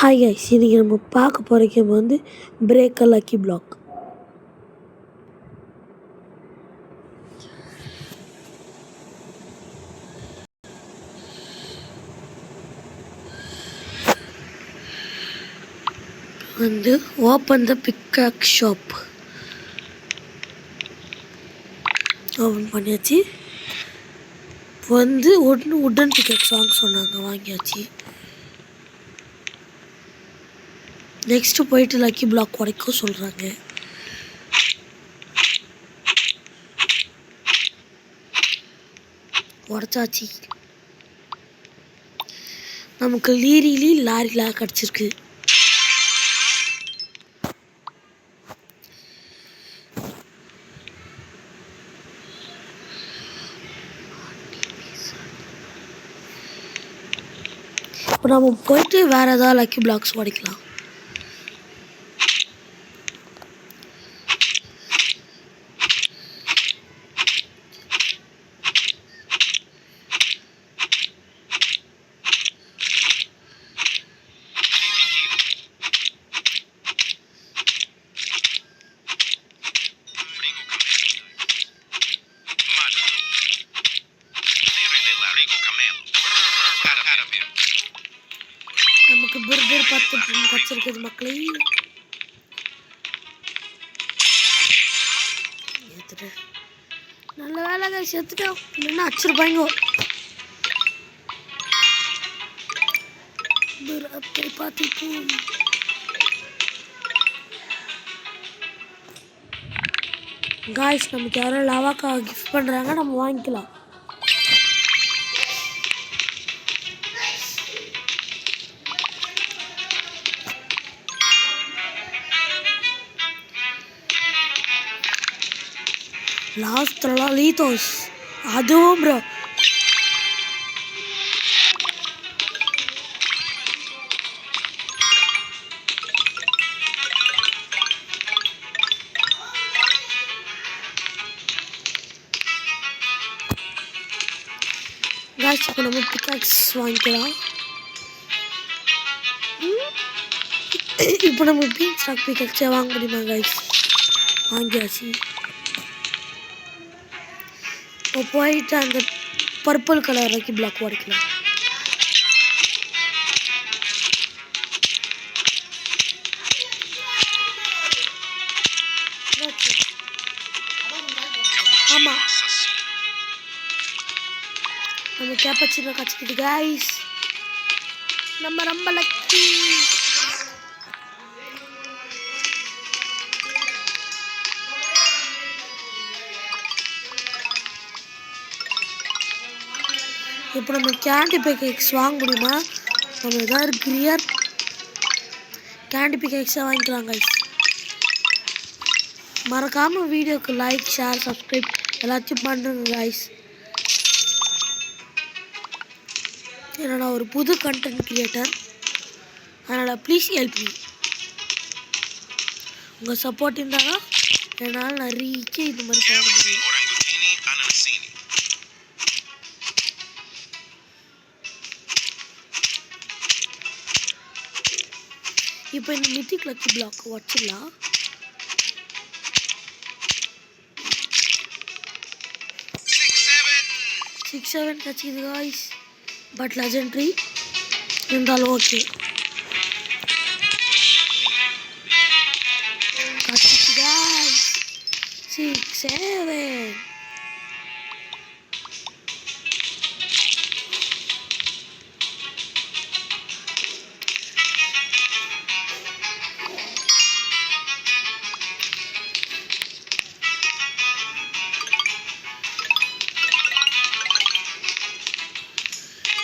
Hi guys, இன்றைக்கி நம்ம பார்க்க போகிற கேம் வந்து பிரேக் அ லக்கி பிளாக். வந்து open the peacock shop open பண்ணியாச்சு. இப்போ வந்து உடன் பிக்காக் சாங் சொன்னாங்க, வாங்கியாச்சு. நெக்ஸ்ட்டு போயிட்டு லக்கி பிளாக் உடைக்க சொல்கிறாங்க. உடச்சாச்சு. நமக்கு லாரிலாம் கிடச்சிருக்கு. இப்போ நம்ம போயிட்டு வேறு ஏதாவது லக்கி பிளாக்ஸ் உடைக்கலாம். நமக்கு பர்கர் 10 கிடச்சிருக்குது மக்களே. நல்ல வேலை சேர்த்துட்டோம், இல்லைன்னா அடிச்சிருப்பாங்க. பார்த்துப்போம். காய்ஸ், நமக்கு யாரோ லவாக்கா கிஃப்ட் பண்ணுறாங்க, நம்ம வாங்கிக்கலாம். லாஸ்ட்லாம் லீத்தோஸ் அதுவும் ப்ரோ. காய்ஸ், இப்போ நம்ம பிக்காக்ஸ் வாங்கிக்கலாம். இப்போ நம்ம பீன் ஸ்டாக் பிக்காக்ஸே வாங்க முடியுமா காய்ஸ்? வாங்கியாச்சு. இப்போ போயிட்டு அந்த பர்பிள் கலர் லக்கி பிளாக் உடைக்கலாம். ஆமாம், நம்ம கேப்பச்சினோ கச்சிக்கிது காய்ஸ். நம்ம ரொம்ப லக்கி. இப்போ நம்ம கேண்டி பிக்காக்ஸ் வாங்க முடியுமா? நம்ம ஏதாவது கிரியர் கேண்டி பிக்காக்ஸாக வாங்கிக்கலாம் கைஸ். மறக்காமல் வீடியோக்கு லைக், ஷேர், சப்ஸ்கிரைப் எல்லாத்தையும் பண்ணுங்க கைஸ். ஏன்னா நான் ஒரு புது கண்டென்ட் கிரியேட்டர், அதனால் ப்ளீஸ் ஹெல்ப் மீ. உங்கள் சப்போர்ட் இருந்தால் தான் என்னால் நிறைய இது மாதிரி பண்ண முடியும். இப்போ இந்த மித்திக் லக்கி பிளாக் வச்சிடலாம். சிக்ஸ் 7 கச்சிக்குது காய்ஸ், பட் லெஜெண்ட்ரி இருந்தாலும் ஓகே. கச்சிச்சு காய்ஸ் 6 7.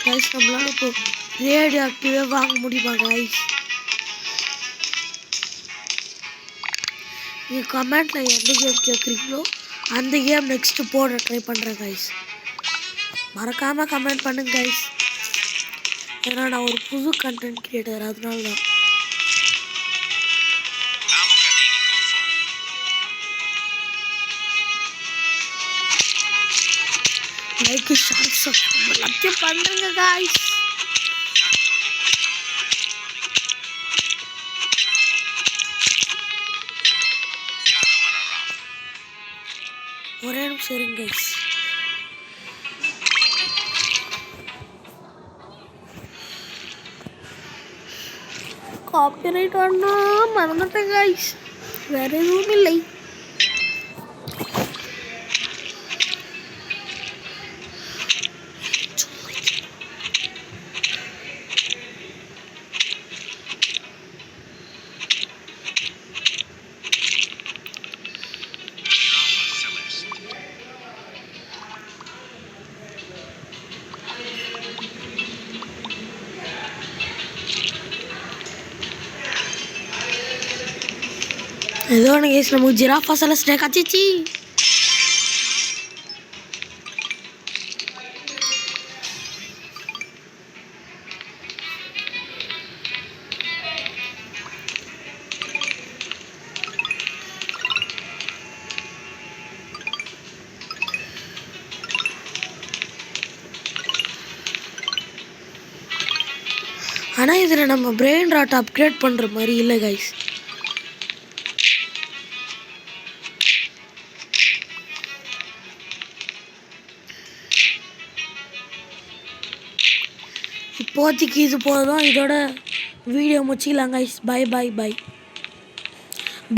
கைஸ், நம்மளால இப்போ ரேடியோ ஆக்டிவே வாங்க முடியுமா கைஸ்? நீங்கள் கமெண்ட்டில் எந்த கேம் கேட்குறீங்களோ அந்த கேம் நெக்ஸ்ட்டு போட ட்ரை பண்ணுறேன் கைஸ். மறக்காமல் கமெண்ட் பண்ணுங்க கைஸ். ஏன்னா நான் ஒரு புது கண்டென்ட் கிரியேட்டர், அதனால தான். லைக், ஷேர், சப்ஸ்கிரைப் எல்லாத்தையும் பண்ணுங்க காய்ஸ். ஒரே நிமிஷம் இருங்க கைஸ். காப்பிரைட் அண்ணா மறந்துட்டேன் கைஸ். வேற எதுவும் இல்லை. ஏதோ ஒன்று கேஸ் நமக்கு ஜிராஃபா செலஸ்டே கச்சிச்சி. ஆனால் இதில் நம்ம பிரெயின் ராட் அப்கிரேட் பண்ணுற மாதிரி இல்லை கைஸ். இப்போதைக்கு இது போதும். இதோட வீடியோ முடிச்சிக்கலாம் கைஸ். பாய் பாய் பாய்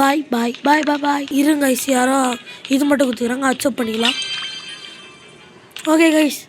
பாய் பாய் பாய் பாய் பாய். இருங்க கைஸ், யாரோ இது மட்டும் கொடுத்துக்கிறாங்க, அக்செப்ட் பண்ணிக்கலாம். Okay guys.